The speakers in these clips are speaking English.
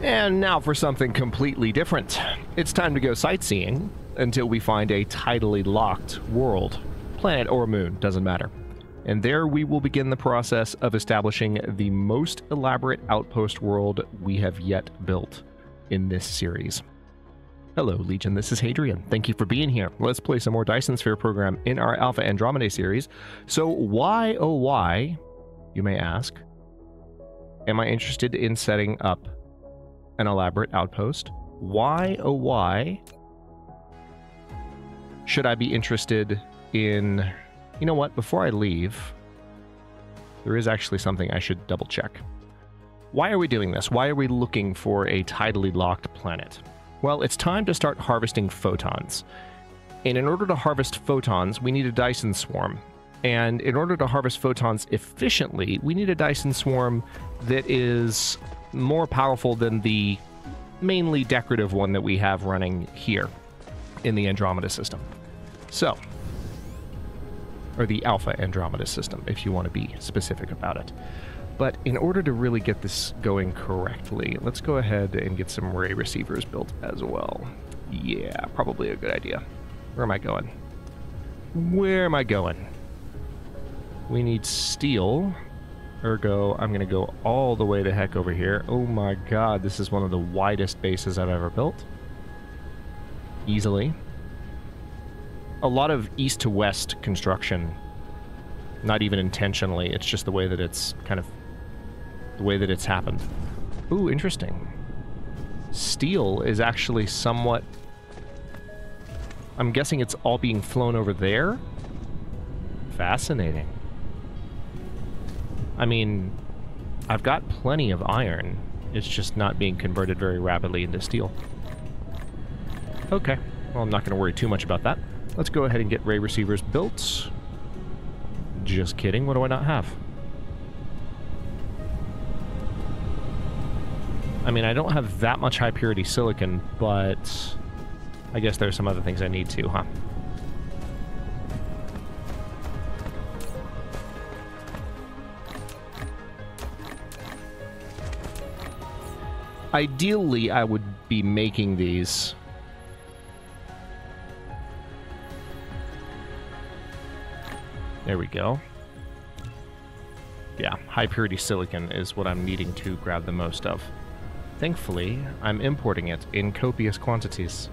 And now for something completely different. It's time to go sightseeing until we find a tidally locked world. Planet or moon, doesn't matter. And there we will begin the process of establishing the most elaborate outpost world we have yet built in this series. Hello Legion, this is Hadrian. Thank you for being here. Let's play some more Dyson Sphere Program in our Alpha Andromedae series. So why, oh why, you may ask, am I interested in setting up an elaborate outpost? Why, oh why, should I be interested in... You know what, before I leave, there is actually something I should double check. Why are we doing this? Why are we looking for a tidally locked planet? Well, it's time to start harvesting photons. And in order to harvest photons, we need a Dyson swarm. And in order to harvest photons efficiently, we need a Dyson swarm that is more powerful than the mainly decorative one that we have running here in the Andromeda system. So, or the Alpha Andromeda system, if you want to be specific about it. But in order to really get this going correctly, let's go ahead and get some ray receivers built as well. Yeah, probably a good idea. Where am I going? Where am I going? We need steel. Ergo, I'm going to go all the way the heck over here. Oh my god, this is one of the widest bases I've ever built. Easily. A lot of east to west construction. Not even intentionally, it's just the way that it's kind of... the way that it's happened. Ooh, interesting. Steel is actually somewhat... I'm guessing it's all being flown over there? Fascinating. I mean, I've got plenty of iron. It's just not being converted very rapidly into steel. Okay. Well, I'm not going to worry too much about that. Let's go ahead and get ray receivers built. Just kidding, what do I not have? I mean, I don't have that much high purity silicon, but I guess there's some other things I need to, huh? Ideally, I would be making these. There we go. Yeah, high purity silicon is what I'm needing to grab the most of. Thankfully, I'm importing it in copious quantities.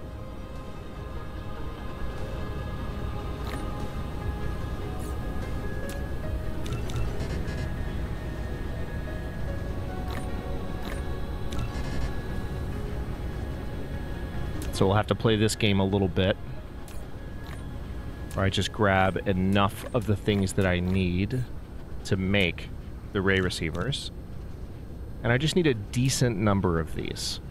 So we'll have to play this game a little bit, where I just grab enough of the things that I need to make the ray receivers. And I just need a decent number of these.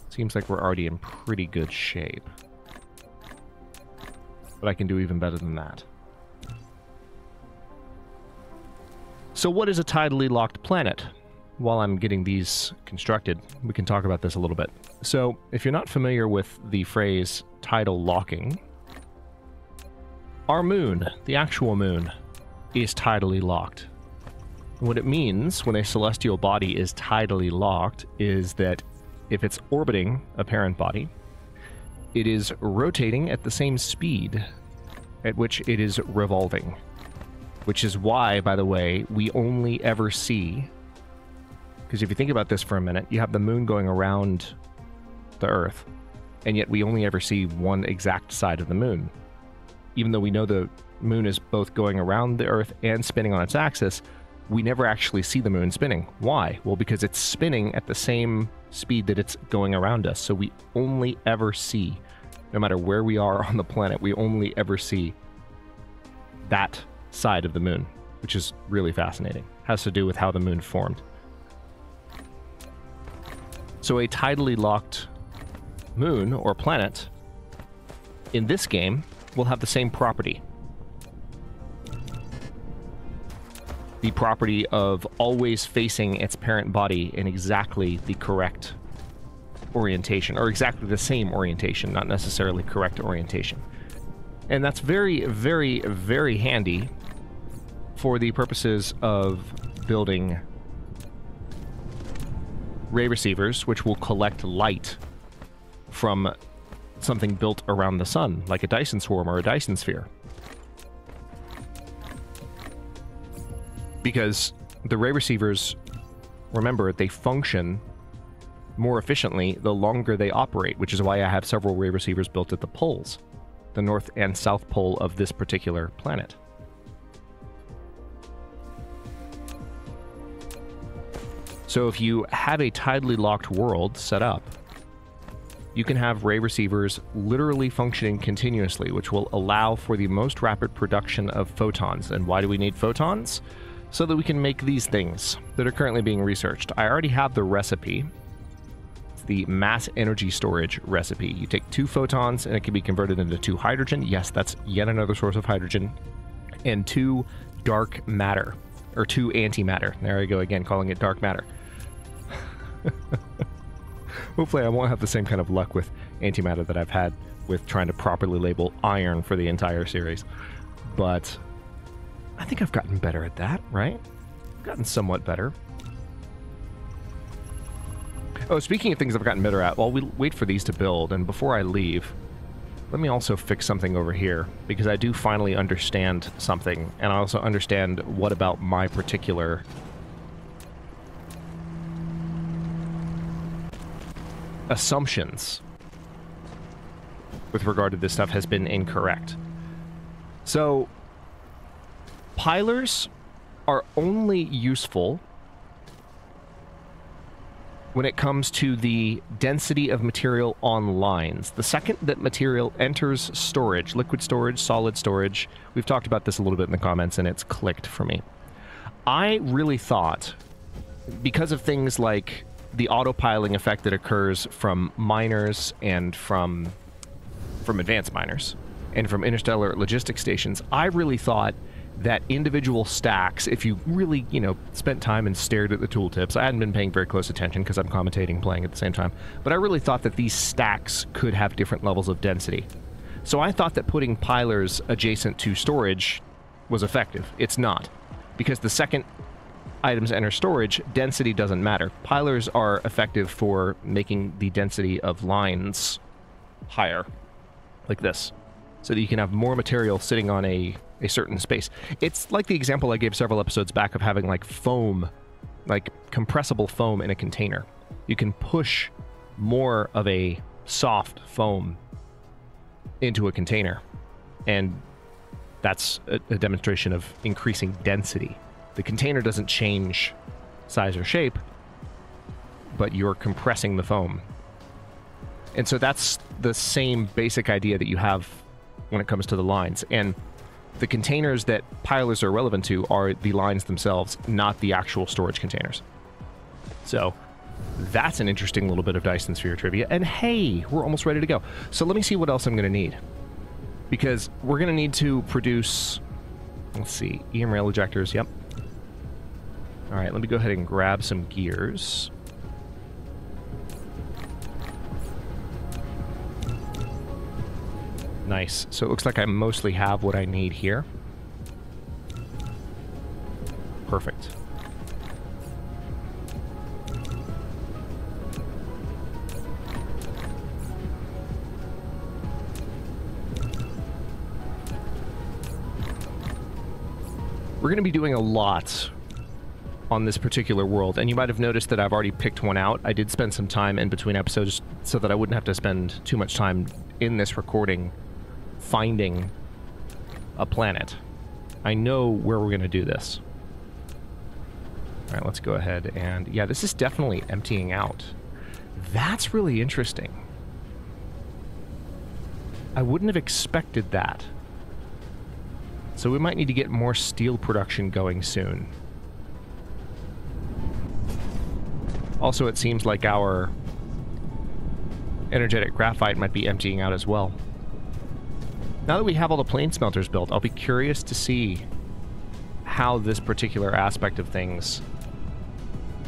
Seems like we're already in pretty good shape. But I can do even better than that. So what is a tidally locked planet? While I'm getting these constructed, we can talk about this a little bit. So, if you're not familiar with the phrase tidal locking, our moon, the actual moon, is tidally locked. What it means when a celestial body is tidally locked is that if it's orbiting a parent body, it is rotating at the same speed at which it is revolving. Which is why, by the way, we only ever see... Because if you think about this for a minute, you have the moon going around the Earth, and yet we only ever see one exact side of the moon. Even though we know the moon is both going around the Earth and spinning on its axis, we never actually see the moon spinning. Why? Well, because it's spinning at the same speed that it's going around us, so we only ever see, no matter where we are on the planet, we only ever see that side of the moon, which is really fascinating. Has to do with how the moon formed. So a tidally locked moon, or planet, in this game, will have the same property. The property of always facing its parent body in exactly the correct orientation, or exactly the same orientation, not necessarily correct orientation. And that's very, very, very handy for the purposes of building ray receivers, which will collect light from something built around the sun, like a Dyson swarm or a Dyson sphere. Because the ray receivers, remember, they function more efficiently the longer they operate, which is why I have several ray receivers built at the poles, the north and south pole of this particular planet. So if you have a tidally locked world set up, you can have ray receivers literally functioning continuously, which will allow for the most rapid production of photons. And why do we need photons? So that we can make these things that are currently being researched. I already have the recipe. It's the mass energy storage recipe. You take 2 photons and it can be converted into 2 hydrogen. Yes, that's yet another source of hydrogen. And 2 dark matter, or 2 antimatter. There I go again, calling it dark matter. Hopefully I won't have the same kind of luck with antimatter that I've had with trying to properly label iron for the entire series. But I think I've gotten better at that, right? I've gotten somewhat better. Oh, speaking of things I've gotten better at, while we wait for these to build, and before I leave, let me also fix something over here, because I do finally understand something, and I also understand what about my particular assumptions with regard to this stuff has been incorrect. So, pilars are only useful when it comes to the density of material on lines. The second that material enters storage, liquid storage, solid storage, we've talked about this a little bit in the comments and it's clicked for me. I really thought, because of things like the autopiling effect that occurs from miners and from advanced miners and from interstellar logistics stations, I really thought that individual stacks, if you really, spent time and stared at the tooltips, I hadn't been paying very close attention because I'm commentating, playing at the same time, but I really thought that these stacks could have different levels of density. So I thought that putting pilars adjacent to storage was effective. It's not, because the second items enter storage, density doesn't matter. Pilars are effective for making the density of lines higher, like this, so that you can have more material sitting on a certain space. It's like the example I gave several episodes back of having like foam, like compressible foam in a container. You can push more of a soft foam into a container, and that's a demonstration of increasing density. The container doesn't change size or shape, but you're compressing the foam. And so that's the same basic idea that you have when it comes to the lines. And the containers that pilars are relevant to are the lines themselves, not the actual storage containers. So that's an interesting little bit of Dyson Sphere trivia. And hey, we're almost ready to go. So let me see what else I'm going to need. Because we're going to need to produce, let's see, EM rail ejectors, yep. All right, let me go ahead and grab some gears. Nice. So it looks like I mostly have what I need here. Perfect. We're going to be doing a lot on this particular world, and you might have noticed that I've already picked one out. I did spend some time in between episodes so that I wouldn't have to spend too much time in this recording finding a planet. I know where we're going to do this. All right, let's go ahead and... yeah, this is definitely emptying out. That's really interesting. I wouldn't have expected that. So we might need to get more steel production going soon. Also, it seems like our energetic graphite might be emptying out as well. Now that we have all the plane smelters built, I'll be curious to see how this particular aspect of things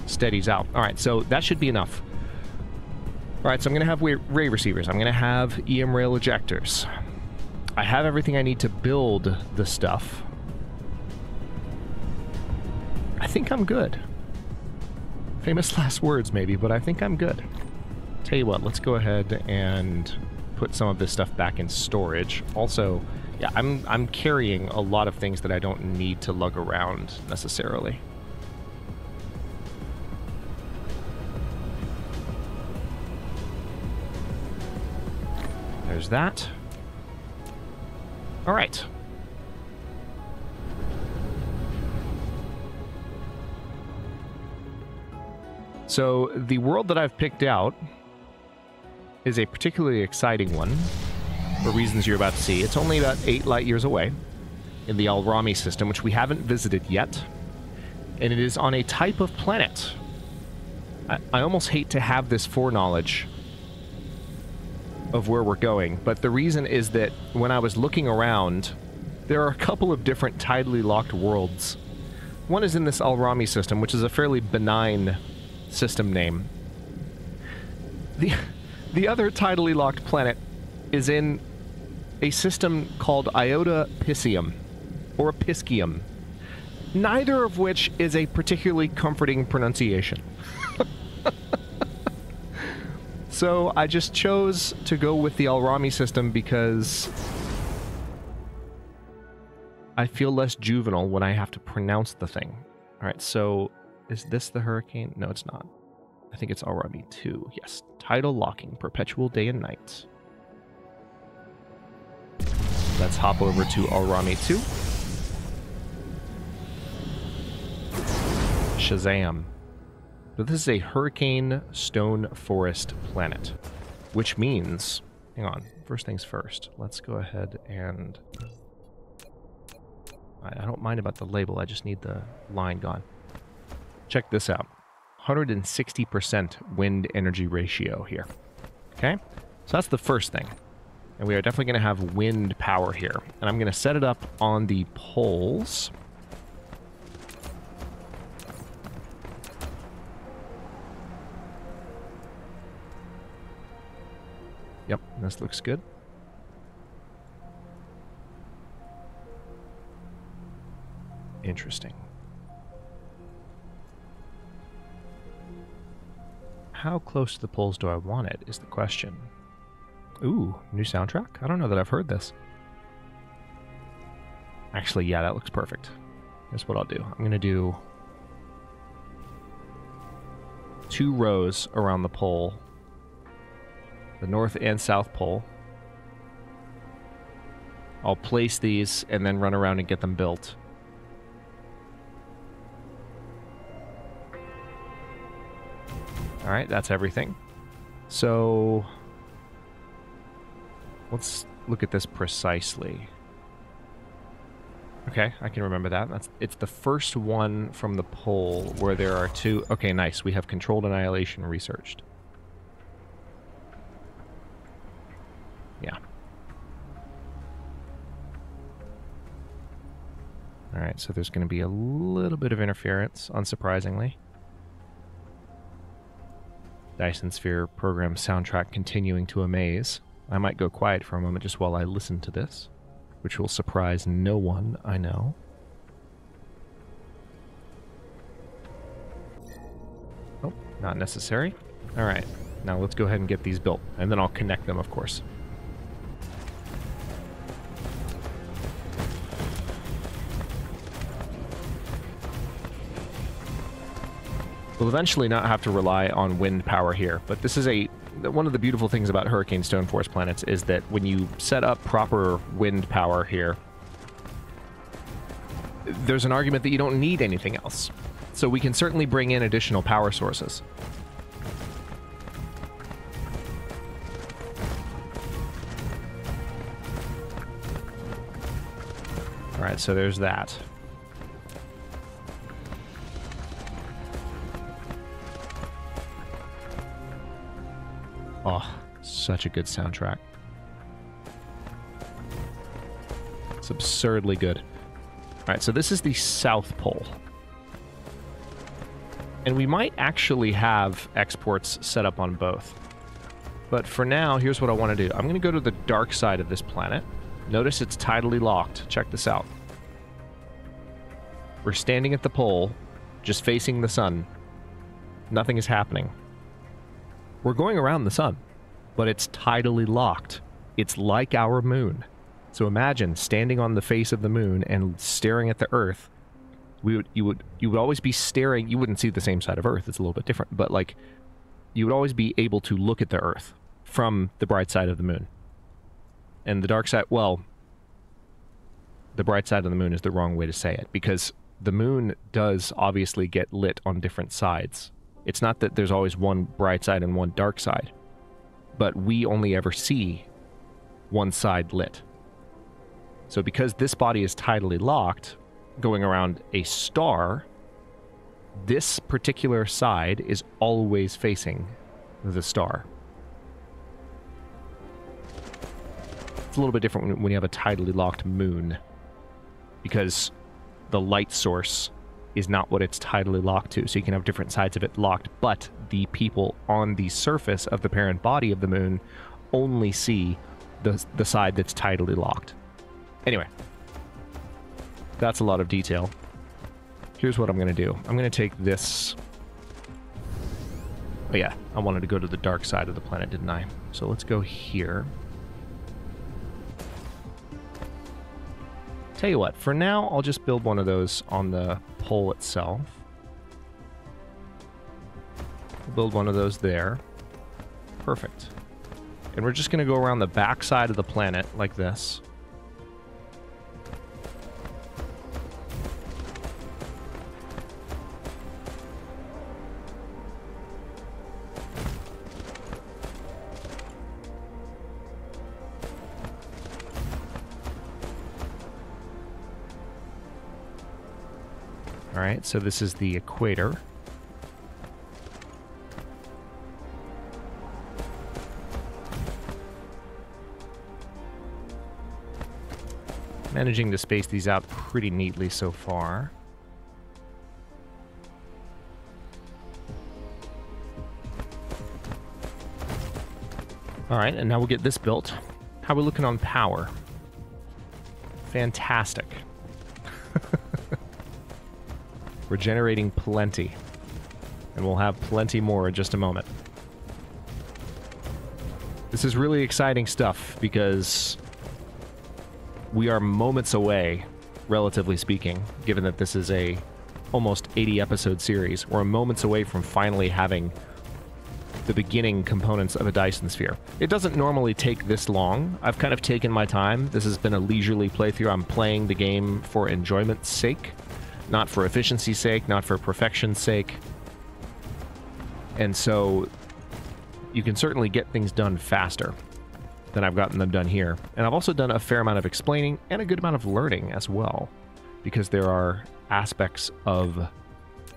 steadies out. All right, so that should be enough. All right, so I'm going to have ray receivers. I'm going to have EM rail ejectors. I have everything I need to build the stuff. I think I'm good. Famous last words, maybe, but I think I'm good. Tell you what, let's go ahead and put some of this stuff back in storage. Also, yeah, I'm carrying a lot of things that I don't need to lug around necessarily. There's that. All right. So the world that I've picked out is a particularly exciting one for reasons you're about to see. It's only about 8 light years away in the Alrami system, which we haven't visited yet. And it is on a type of planet. I almost hate to have this foreknowledge of where we're going, but the reason is that when I was looking around, there are a couple of different tidally locked worlds. One is in this Alrami system, which is a fairly benign system name. The other tidally locked planet is in a system called Iota Piscium, or Piscium, neither of which is a particularly comforting pronunciation. So I just chose to go with the Alrami system because I feel less juvenile when I have to pronounce the thing. All right, so is this the hurricane? No, it's not. I think it's Alrami 2. Yes, tidal locking, perpetual day and night. Let's hop over to Alrami 2. Shazam. So this is a hurricane stone forest planet, which means, hang on, first things first, let's go ahead and, I don't mind about the label, I just need the line gone. Check this out, 160% wind energy ratio here, okay? So that's the first thing, and we are definitely going to have wind power here, and I'm going to set it up on the poles. Yep, this looks good. Interesting. How close to the poles do I want it is the question. Ooh, new soundtrack? I don't know that I've heard this. Actually, yeah, that looks perfect. Here's what I'll do. I'm going to do 2 rows around the pole. The North and South Pole. I'll place these and then run around and get them built. Alright, that's everything. So let's look at this precisely. Okay, I can remember that. It's the first one from the pole where there are 2. Okay, nice. We have controlled annihilation researched. Yeah. Alright, so there's going to be a little bit of interference, unsurprisingly. Dyson Sphere Program soundtrack continuing to amaze. I might go quiet for a moment just while I listen to this, which will surprise no one, I know. Oh, not necessary. Alright, now let's go ahead and get these built, and then I'll connect them, of course. We'll eventually not have to rely on wind power here, but this is one of the beautiful things about Hurricane Stone Forest planets is that when you set up proper wind power here, there's an argument that you don't need anything else. So we can certainly bring in additional power sources. All right, so there's that. Oh, such a good soundtrack. It's absurdly good. Alright, so this is the South Pole. And we might actually have exports set up on both. But for now, here's what I want to do. I'm going to go to the dark side of this planet. Notice it's tidally locked. Check this out. We're standing at the pole, just facing the sun. Nothing is happening. We're going around the sun, but it's tidally locked. It's like our moon. So imagine standing on the face of the moon and staring at the Earth. You would always be staring. You wouldn't see the same side of Earth. It's a little bit different, but like you would always be able to look at the Earth from the bright side of the moon. And the dark side, well, the bright side of the moon is the wrong way to say it, because the moon does obviously get lit on different sides. It's not that there's always one bright side and one dark side, but we only ever see one side lit. So because this body is tidally locked, going around a star, this particular side is always facing the star. It's a little bit different when you have a tidally locked moon, because the light source is not what it's tidally locked to, so you can have different sides of it locked, but the people on the surface of the parent body of the moon only see the side that's tidally locked. Anyway, that's a lot of detail. Here's what I'm going to do. I'm going to take this... Oh yeah, I wanted to go to the dark side of the planet, didn't I? So let's go here. Tell you what, for now, I'll just build one of those on the pole itself. Build one of those there. Perfect. And we're just going to go around the back side of the planet like this. Alright, so this is the equator. Managing to space these out pretty neatly so far. Alright, and now we'll get this built. How are we looking on power? Fantastic. We're generating plenty. And we'll have plenty more in just a moment. This is really exciting stuff because we are moments away, relatively speaking, given that this is a almost 80 episode series. We're moments away from finally having the beginning components of a Dyson Sphere. It doesn't normally take this long. I've kind of taken my time. This has been a leisurely playthrough. I'm playing the game for enjoyment's sake. Not for efficiency's sake, not for perfection's sake. And so you can certainly get things done faster than I've gotten them done here. And I've also done a fair amount of explaining and a good amount of learning as well, because there are aspects of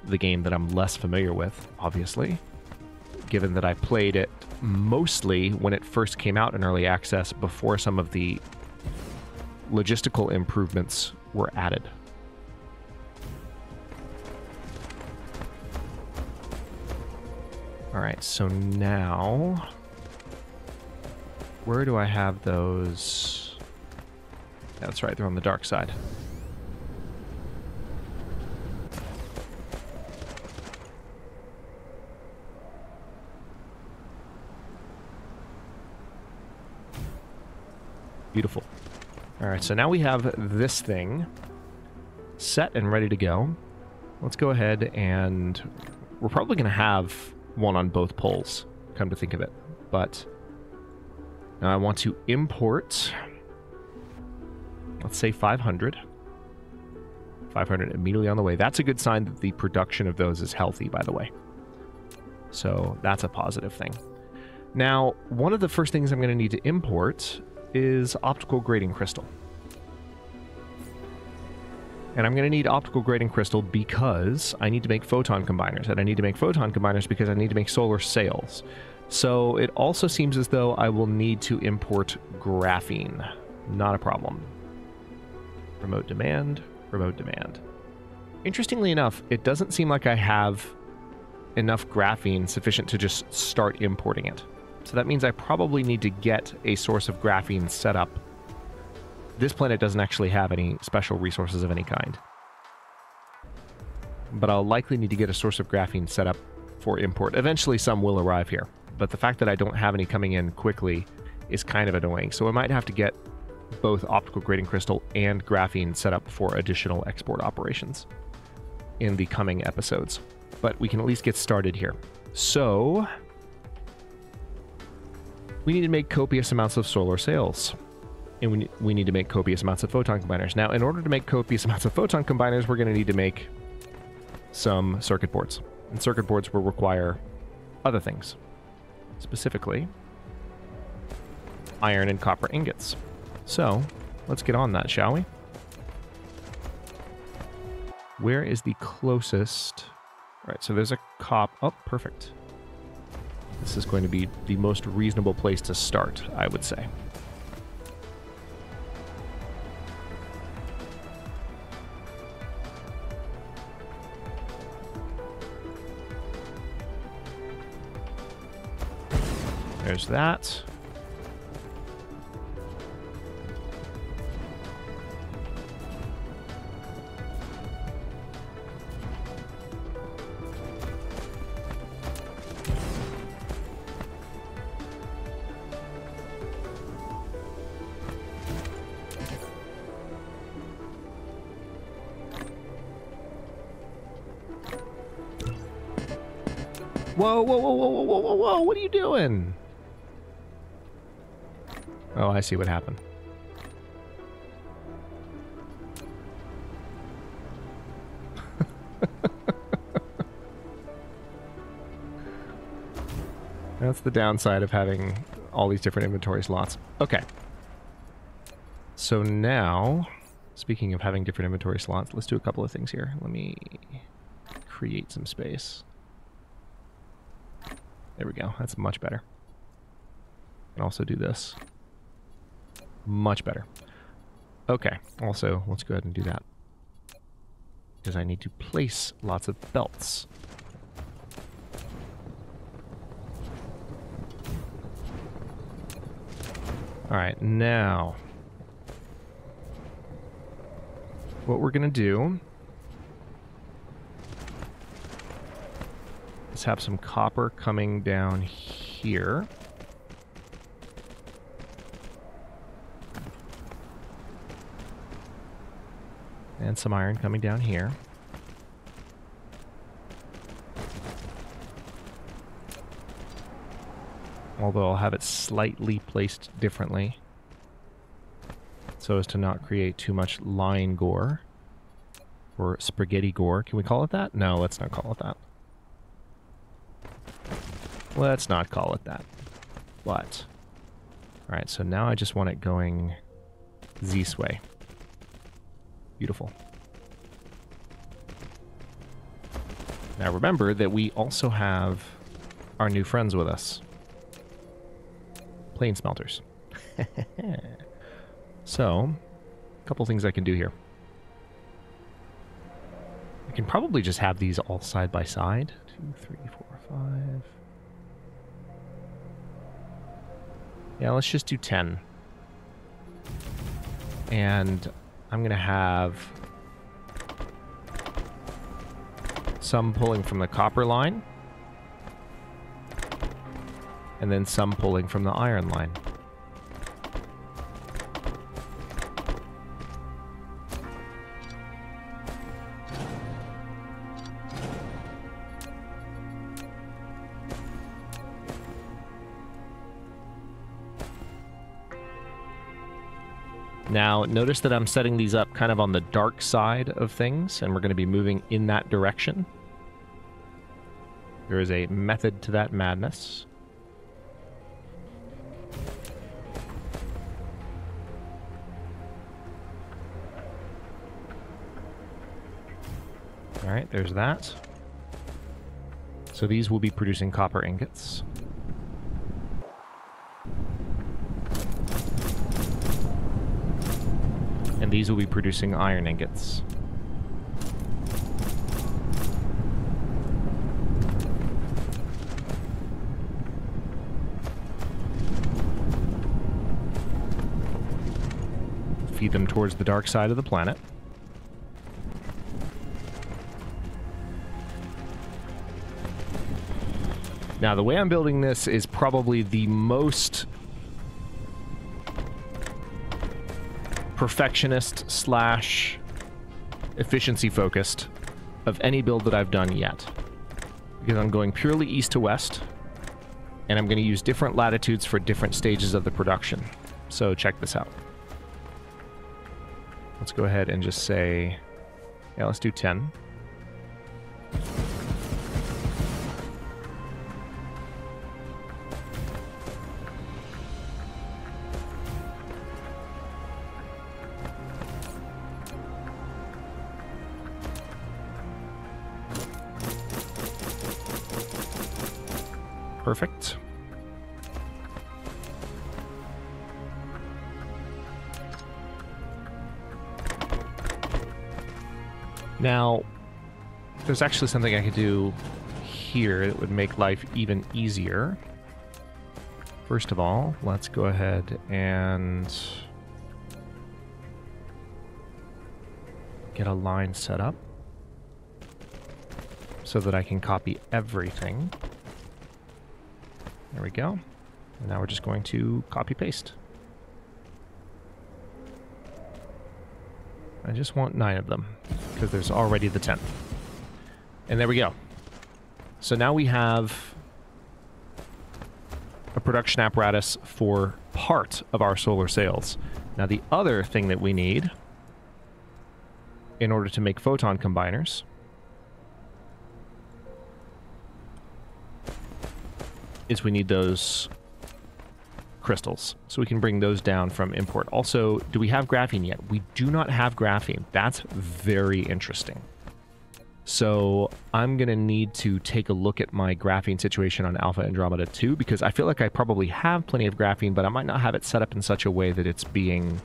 the game that I'm less familiar with, obviously, given that I played it mostly when it first came out in early access before some of the logistical improvements were added. Alright, so now... Where do I have those? That's right, they're on the dark side. Beautiful. Alright, so now we have this thing set and ready to go. Let's go ahead and... We're probably going to have one on both poles, come to think of it. But now I want to import, let's say 500. 500 immediately on the way. That's a good sign that the production of those is healthy, by the way. So that's a positive thing. Now, one of the first things I'm going to need to import is optical grading crystal. And I'm going to need optical grading crystal because I need to make photon combiners. And I need to make photon combiners because I need to make solar sails. So it also seems as though I will need to import graphene. Not a problem. Remote demand, remote demand. Interestingly enough, it doesn't seem like I have enough graphene sufficient to just start importing it. So that means I probably need to get a source of graphene set up. This planet doesn't actually have any special resources of any kind. But I'll likely need to get a source of graphene set up for import. Eventually some will arrive here, but the fact that I don't have any coming in quickly is kind of annoying. So I might have to get both optical grading crystal and graphene set up for additional export operations in the coming episodes. But we can at least get started here. So we need to make copious amounts of solar sails. And we need to make copious amounts of photon combiners. Now, in order to make copious amounts of photon combiners, we're going to need to make some circuit boards. And circuit boards will require other things. Specifically, iron and copper ingots. So, let's get on that, shall we? Where is the closest? All right, so there's a Oh, perfect. This is going to be the most reasonable place to start, I would say. There's that. Whoa, whoa, whoa, whoa, whoa, whoa, whoa, whoa, what are you doing? Oh, I see what happened. That's the downside of having all these different inventory slots. Okay. So now, speaking of having different inventory slots, let's do a couple of things here. Let me create some space. There we go. That's much better. And also do this. Much better. Okay. Also, let's go ahead and do that. Because I need to place lots of belts. Alright, now what we're going to do is have some copper coming down here. And some iron coming down here. Although I'll have it slightly placed differently so as to not create too much line gore or spaghetti gore. Can we call it that? No, let's not call it that. Let's not call it that. But, alright, so now I just want it going this way. Beautiful. Now remember that we also have our new friends with us. Plane smelters. So, a couple things I can do here. I can probably just have these all side by side. 2, 3, 4, 5. Yeah, let's just do 10. And I'm going to have some pulling from the copper line. And then some pulling from the iron line. Now, notice that I'm setting these up kind of on the dark side of things, and we're going to be moving in that direction. There is a method to that madness. Alright, there's that. So these will be producing copper ingots. And these will be producing iron ingots. Feed them towards the dark side of the planet. Now, the way I'm building this is probably the most perfectionist slash efficiency focused of any build that I've done yet. Because I'm going purely east to west, and I'm going to use different latitudes for different stages of the production. So check this out. Let's go ahead and just say, yeah, let's do 10. Perfect. Now, there's actually something I could do here that would make life even easier. First of all, let's go ahead and get a line set up so that I can copy everything. There we go. And now we're just going to copy paste. I just want 9 of them because there's already the 10th. And there we go. So now we have a production apparatus for part of our solar sails. Now the other thing that we need in order to make photon combiners is we need those crystals. So we can bring those down from import. Also, do we have graphene yet? We do not have graphene. That's very interesting. So I'm going to need to take a look at my graphene situation on Alpha Andromeda 2, because I feel like I probably have plenty of graphene, but I might not have it set up in such a way that it's being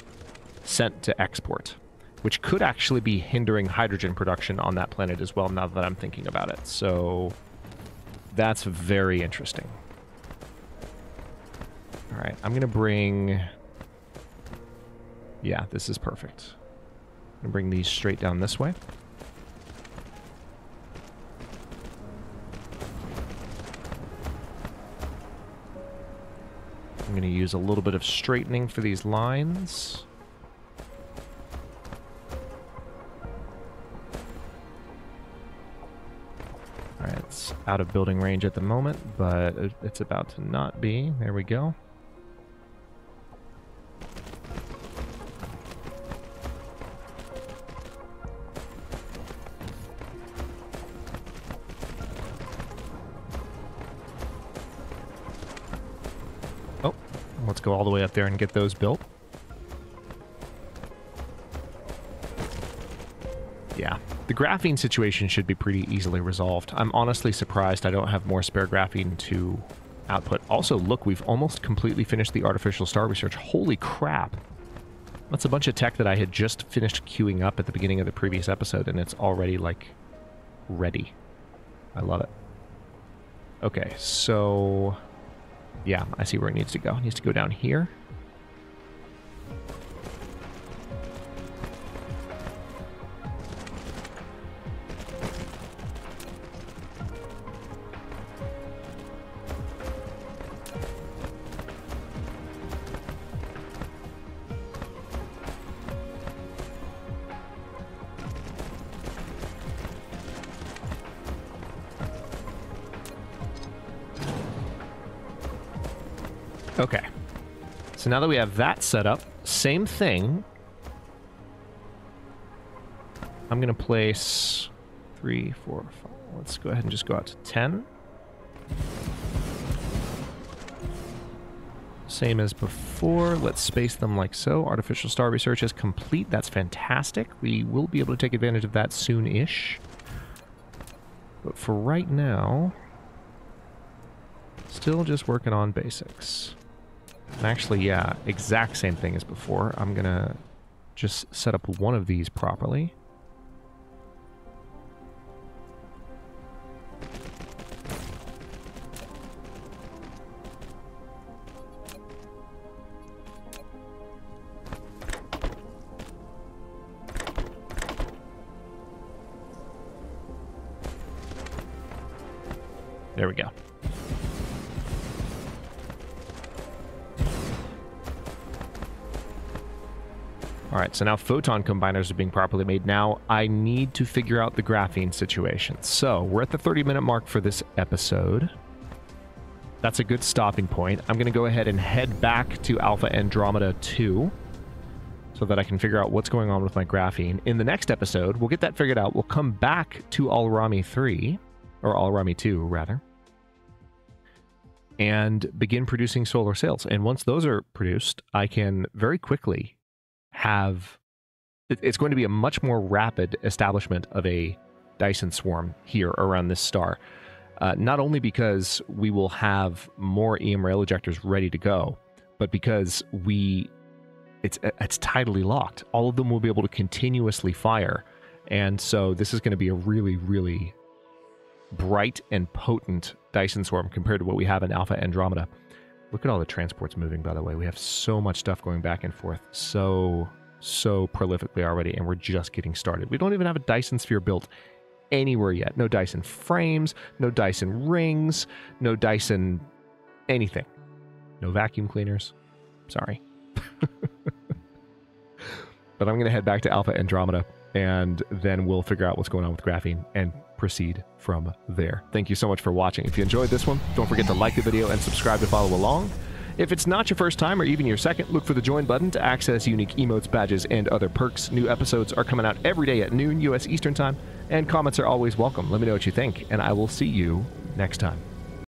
sent to export, which could actually be hindering hydrogen production on that planet as well, now that I'm thinking about it. So that's very interesting. All right, I'm going to bring... Yeah, this is perfect. I'm going to bring these straight down this way. I'm going to use a little bit of straightening for these lines. All right, it's out of building range at the moment, but it's about to not be. There we go. Let's go all the way up there and get those built. Yeah, the graphene situation should be pretty easily resolved. I'm honestly surprised I don't have more spare graphene to output. Also, look, we've almost completely finished the artificial star research. Holy crap. That's a bunch of tech that I had just finished queuing up at the beginning of the previous episode, and it's already, like, ready. I love it. Okay, so... yeah, I see where it needs to go. It needs to go down here. Okay, so now that we have that set up, same thing. I'm going to place 3, 4, 5. Let's go ahead and just go out to 10. Same as before. Let's space them like so. Artificial star research is complete. That's fantastic. We will be able to take advantage of that soon-ish. But for right now, still just working on basics. And actually, yeah, exact same thing as before. I'm going to just set up one of these properly. There we go. All right, so now photon combiners are being properly made. Now I need to figure out the graphene situation. So we're at the 30-minute mark for this episode. That's a good stopping point. I'm going to go ahead and head back to Alpha Andromeda 2 so that I can figure out what's going on with my graphene. In the next episode, we'll get that figured out. We'll come back to Alrami 3, or Alrami 2, rather, and begin producing solar sails. And once those are produced, I can very quickly have... It's going to be a much more rapid establishment of a Dyson swarm here around this star. Not only because we will have more EM rail ejectors ready to go, but because it's tidally locked. All of them will be able to continuously fire. And so this is going to be a really, really bright and potent Dyson swarm compared to what we have in Alpha Andromeda. Look at all the transports moving, by the way. We have so much stuff going back and forth so prolifically already, and we're just getting started. We don't even have a Dyson Sphere built anywhere yet. No Dyson frames, no Dyson rings, no Dyson anything. No vacuum cleaners. Sorry. But I'm going to head back to Alpha Andromeda, and then we'll figure out what's going on with graphene and proceed from there. Thank you so much for watching. If you enjoyed this one, don't forget to like the video and subscribe to follow along. If it's not your first time or even your second, look for the join button to access unique emotes, badges, and other perks. New episodes are coming out every day at noon U.S. Eastern Time, and comments are always welcome. Let me know what you think, and I will see you next time.